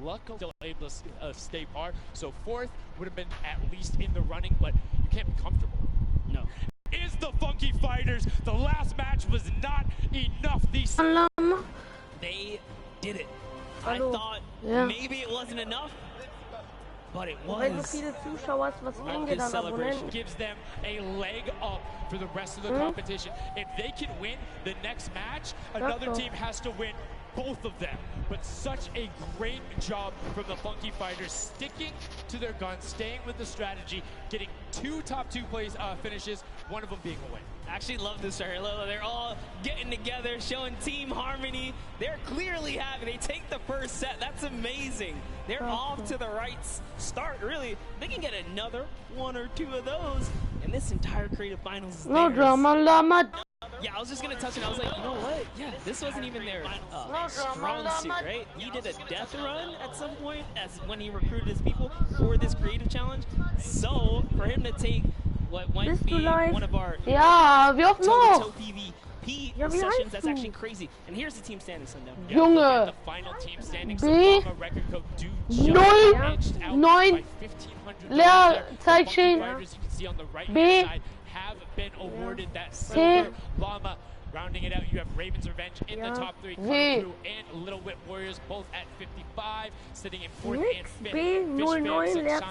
luckily still able to stay par. So fourth would have been at least in the running, but you can't be comfortable. No. Is the Funky Fighters. The last match was not enough. They did it. I thought maybe it wasn't enough, but it was. This celebration gives them a leg up for the rest of the competition. If they can win the next match, another team has to win both of them. But such a great job from the Funky Fighters, sticking to their guns, staying with the strategy, getting two top two place finishes, one of them being a win. I actually love this right here. They're all getting together, showing team harmony. They're clearly happy. They take the first set. That's amazing. They're off to the right start, really. They can get another one or two of those, and this entire creative finals is No drama, llama. Yeah, I was just gonna touch it. I was like, you know what? Yeah, this wasn't even their strong suit, right? He did a death run at some point as when he recruited his people for this creative challenge. So for him to take what might be one of our toe PvP sessions, that's actually crazy. And here's the team standing, Sundown. Junge. The final team standing. Record code 9 Leerzeichen B have been awarded that silver llama. Rounding it out, you have Raven's Revenge in the top three, Crew and Little Whip Warriors both at 55, sitting in fourth and fifth.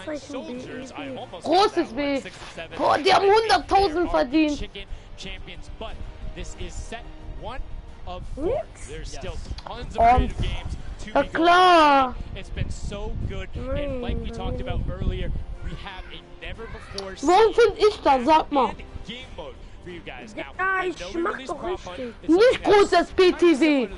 Fish Soldiers, I almost großes B. Boah, die haben 100.000 verdient. Chicken champions, but this is set 1 of 4. There's still tons of creative games to be going. It's been so good, and like we talked about earlier, we have a never before seen game mode for you guys. Now, I know we released Prop Hunt. Nicht großes BTV.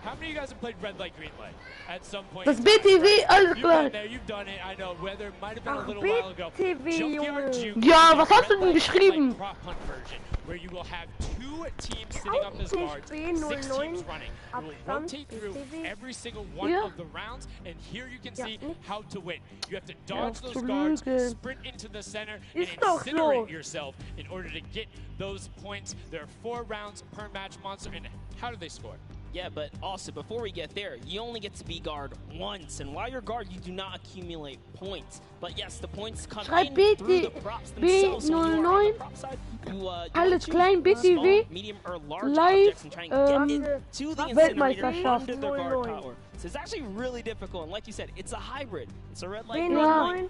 How many of you guys have played Red Light, Green Light at some point? Das BTV, alles klar. You've done it, I know. Whether it might have been a little while ago. Junkyard Juke. Ja, was hast du denn geschrieben? Prop Hunt version, where you will have 2 teams sitting up as guards, 6 teams running. You will rotate through every single one of the rounds, and here you can see how to win. You have to dodge those guards, sprint into the center, and incinerate yourself in order to get those points. There are 4 rounds per match, Monster, and how do they score? Yeah, but also, before we get there, you only get to be guard once, and while you're guard, you do not accumulate points. But yes, the points come in through the props themselves. So when you are on the prop side, you alles klein, BTV, medium, or large objects and try and get into the incinerator under their guard power. So it's actually really difficult, and like you said, it's a hybrid. It's a red light, green light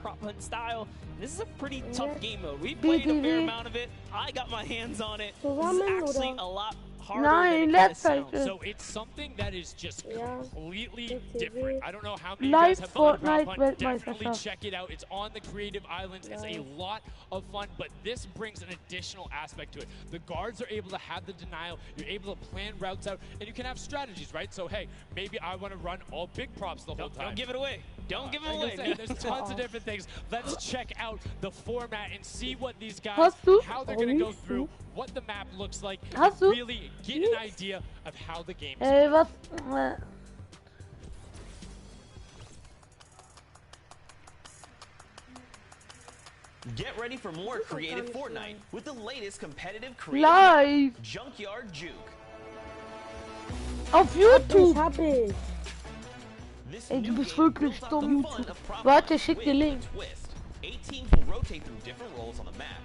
/ prop hunt style. This is a pretty tough game mode. We played a fair amount of it. I got my hands on it. This is actually a lot harder than it sounds. So it's something that is just completely different. I don't know how many of you guys have done Fortnite. Definitely check it out. It's on the Creative Islands. It's a lot of fun, but this brings an additional aspect to it. The guards are able to have the denial. You're able to plan routes out, and you can have strategies, right? So hey, maybe I want to run all big props the whole time. Don't give it away. Don't give it away. There's tons of different things. Let's check out the format and see what these guys, how they're going to go through, what the map looks like, and really get an idea of how the game is. Get ready for more creative Fortnite with the latest competitive creative Junkyard Juke. Auf YouTube. Ey, du bist wirklich dumm, YouTube. Warte, schick dir Link. 8 teams will rotate through different roles on the map.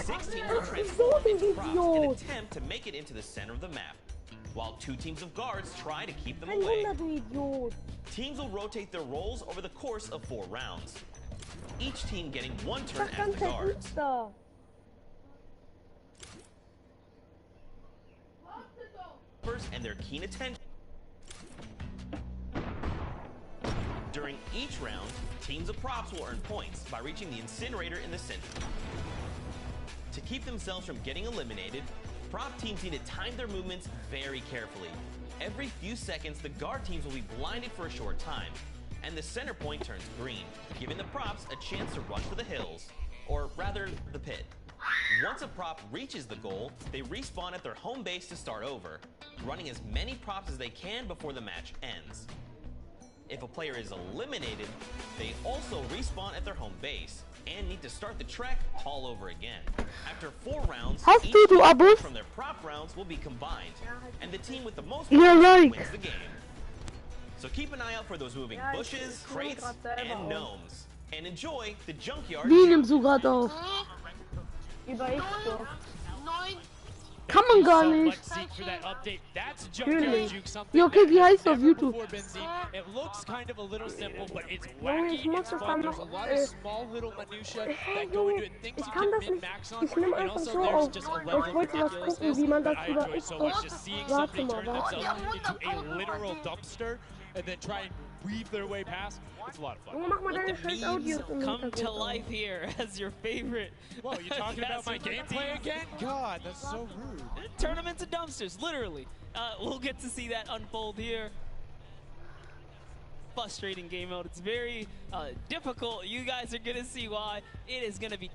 6 teams will transform into props and attempt to make it into the center of the map, while 2 teams of guards try to keep them away. Teams will rotate their roles over the course of 4 rounds, each team getting 1 turn as the guards. And their keen attention. During each round, teams of props will earn points by reaching the incinerator in the center. To keep themselves from getting eliminated, prop teams need to time their movements very carefully. Every few seconds, the guard teams will be blinded for a short time, and the center point turns green, giving the props a chance to run for the hills, or rather, the pit. Once a prop reaches the goal, they respawn at their home base to start over, running as many props as they can before the match ends. If a player is eliminated, they also respawn at their home base and need to start the trek all over again. After 4 rounds, each team from their prop rounds will be combined, and the team with the most points wins the game. So keep an eye out for those moving bushes, crates, and gnomes. And enjoy the junkyard. Wie nimmst du gerade auf? Über Xbox. Kann man gar nicht. Natürlich. Ja, okay, wie heißt auf YouTube? It looks kind of a little simple, but it's Junge, ich wacky, muss it's das fun, dann there's a noch, lot of small little minutiae that go into it, things ich you kann can das nicht, min-max on, ich nehme and einfach also so there's auf. just a Ich level of wollte was gucken, wie man das ridiculousness über that I enjoy so much, Xbox, just seeing warte somebody mal, turn warte. themselves into a literal dumpster and then try and weave their way past. It's a lot of fun. Junge, mach mal deine Let the scheiß memes Audios im come to Hintergrund life an. here as your favorite. Whoa, you talking about my gameplay again? God, that's so rude. Turn them into dumpsters, literally. We'll get to see that unfold here. Frustrating game mode. It's very difficult. You guys are going to see why. It is going to be...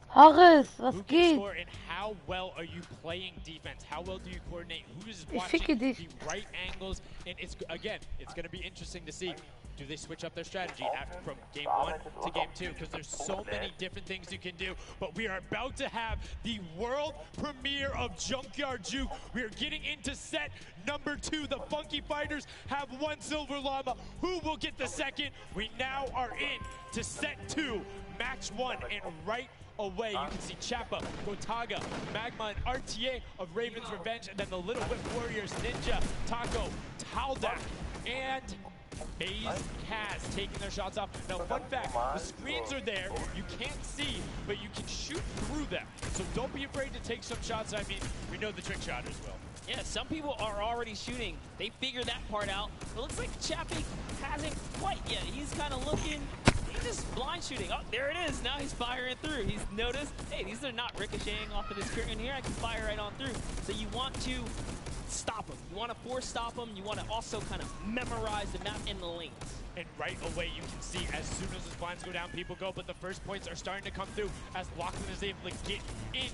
Harris, was Who can geht? score and how well are you playing defense? How well do you coordinate? Who is Ich watching ficke dich. the right angles? And it's again, it's going to be interesting to see. Do they switch up their strategy after from game 1 to game 2? Because there's so many different things you can do. But we are about to have the world premiere of Junkyard Juke. We are getting into set number 2. The Funky Fighters have 1 silver llama. Who will get the second? We now are in to set 2, match 1, and right away, you can see Chappa, Gotaga, Magma, and RTA of Raven's Revenge, and then the Little Whip Warriors, Ninja, Taco, Taldak, and Maze Kaz taking their shots off. Now, fun fact, the screens are there, you can't see, but you can shoot through them. So don't be afraid to take some shots. I mean, we know the trick shotters will. Yeah, some people are already shooting. They figured that part out. It looks like Chappie hasn't quite yet. He's kind of looking... He's just blind shooting. Oh, there it is. Now he's firing through. He's noticed, hey, these are not ricocheting off of this curtain here. I can fire right on through. So you want to stop them. You want to force stop them. You want to also kind of memorize the map and the lanes. And right away, you can see as soon as the blinds go down, people go. But the first points are starting to come through as Lachlan is able to get in.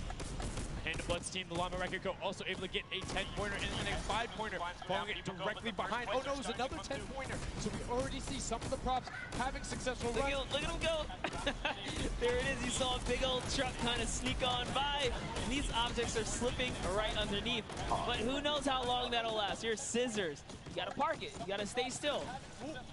And the Bloods team, the Llama Record Co. also able to get a 10-pointer and then a 5-pointer, falling it directly behind. Oh no, it's another 10-pointer. So we already see some of the props having successful runs. Look at him go. There it is. You saw a big old truck kind of sneak on by. And these objects are slipping right underneath. But who knows how long that'll last. Here's Scissors. You gotta park it. You gotta stay still.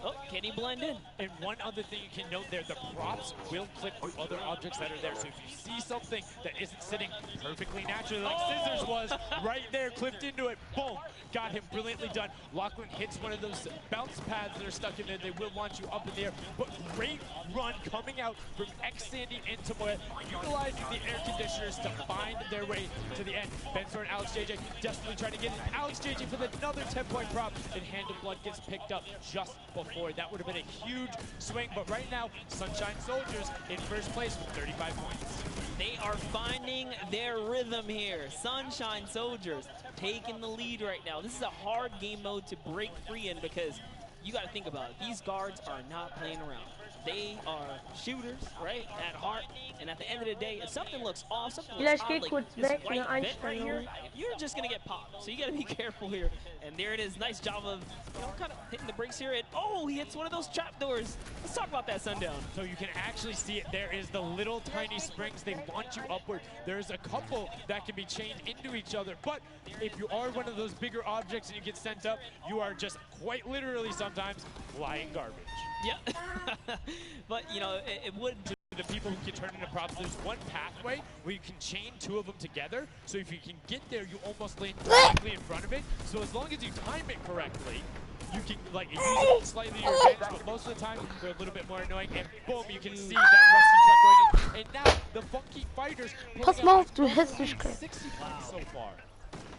Oh, can he blend in? And one other thing you can note there, the props will clip through other objects that are there. So if you see something that isn't sitting perfectly naturally like Scissors was, right there, clipped into it, boom, got him brilliantly done. Lachlan hits one of those bounce pads that are stuck in there. They will launch you up in the air, but great run coming out from X-Sandy into Moya, utilizing the air conditioners to find their way to the end. Bensor and Alex JJ desperately trying to get in. Alex JJ for another 10-point prop, and Hand of Blood gets picked up just before. That would have been a huge swing, but right now, Sunshine Soldiers in first place with 35 points. They are finding their rhythm here. Sunshine Soldiers taking the lead right now. This is a hard game mode to break free in because you got to think about it. These guards are not playing around. They are shooters, right, at heart. And at the end of the day, if something looks off, something looks odd, like this white vent right here, you're just going to get popped. So you got to be careful here. And there it is. Nice job of, you know, kind of hitting the brakes here. And, oh, he hits one of those trap doors. Let's talk about that, Sundown. So you can actually see it. There is the little tiny springs. They launch you upward. There's a couple that can be chained into each other. But if you are one of those bigger objects and you get sent up, you are just quite literally sometimes flying garbage. Yeah. But, you know, it would... The people who can turn into props, there's one pathway where you can chain 2 of them together. So if you can get there, you almost land directly in front of it. So as long as you time it correctly, you can like use it slightly to your advantage, but most of the time they're a little bit more annoying. And boom, you can see that rusty truck going in. And now the Funky Fighters Pass mal auf, du Hässlichkeit. 60 points so far.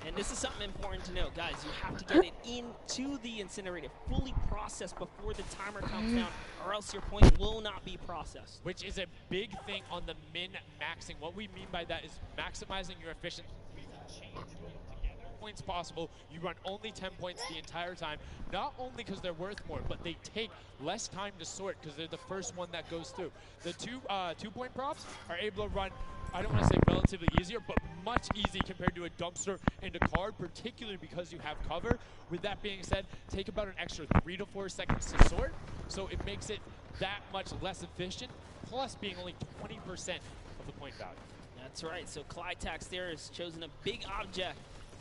And this is something important to note, guys. You have to get it into the incinerator, fully processed before the timer comes down, or else your points will not be processed. Which is a big thing on the min-maxing. What we mean by that is maximizing your efficiency. Points possible. You run only 10 points the entire time, not only because they're worth more, but they take less time to sort because they're the first one that goes through. The two-point props are able to run, I don't want to say relatively easier, but much easier compared to a dumpster and a card, particularly because you have cover. With that being said, take about an extra 3 to 4 seconds to sort, so it makes it that much less efficient, plus being only 20% of the point value. That's right. So Clytax there has chosen a big object.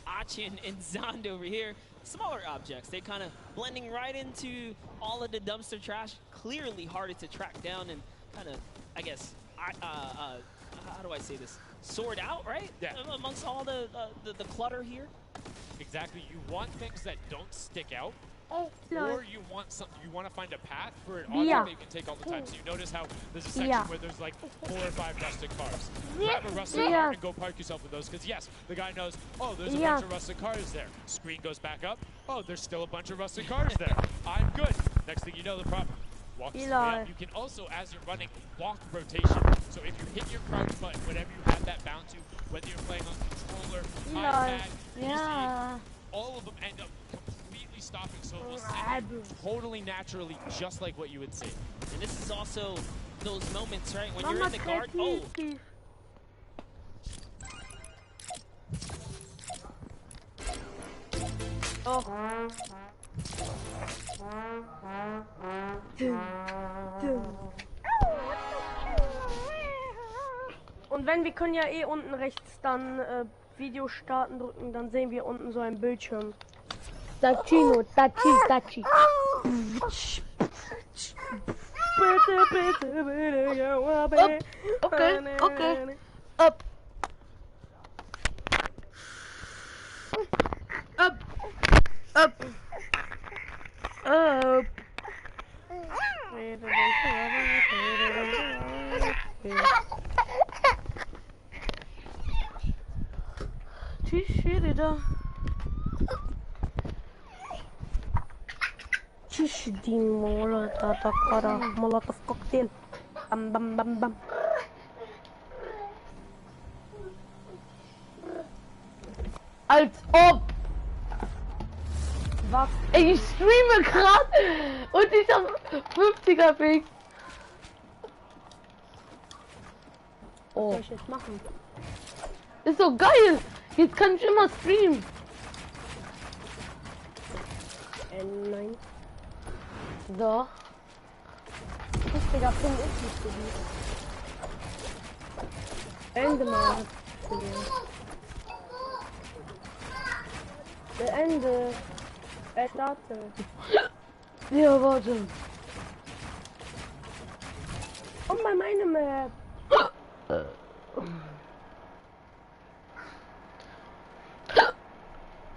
Achin and Zond over here, smaller objects. They're kind of blending right into all of the dumpster trash. Clearly harder to track down and kind of, I guess, how do I say this? Sort out, right? Yeah. Amongst all the clutter here. Exactly. You want things that don't stick out. No. Or you want to find a path for an object that you can take all the time. So you notice how there's a section where there's like 4 or 5 rusted cars. Grab a rusted car and go park yourself with those, because yes, the guy knows, oh, there's a bunch of rusted cars there. Screen goes back up. Oh, there's still a bunch of rusted cars there. I'm good. Next thing you know, the prop walks way up. You can also, as you're running, walk rotation. So if you hit your crouch button, whenever you have that bound to, whether you're playing on controller, iPad, PC, all of them end up stopping, so it will sit totally naturally, just like what you would see. And this is also those moments, right, when you're in the guard. Oh. Und wenn wir können ja eh unten rechts dann Video starten drücken, dann sehen wir unten so einen Bildschirm. Tachino, Tachi. Okay. Up. Die Molotov Cocktail. Bam, bam, bam, bam. Als ob! Was? Ich streame gerade und ich hab 50er Weg. Oh. Was soll ich jetzt machen? Ist so geil! Jetzt kann ich immer streamen. Nein. So. Richtiger Punkt ist nicht gewesen. Ende mal. Ende. Starte. Ja, warte. Und bei meinem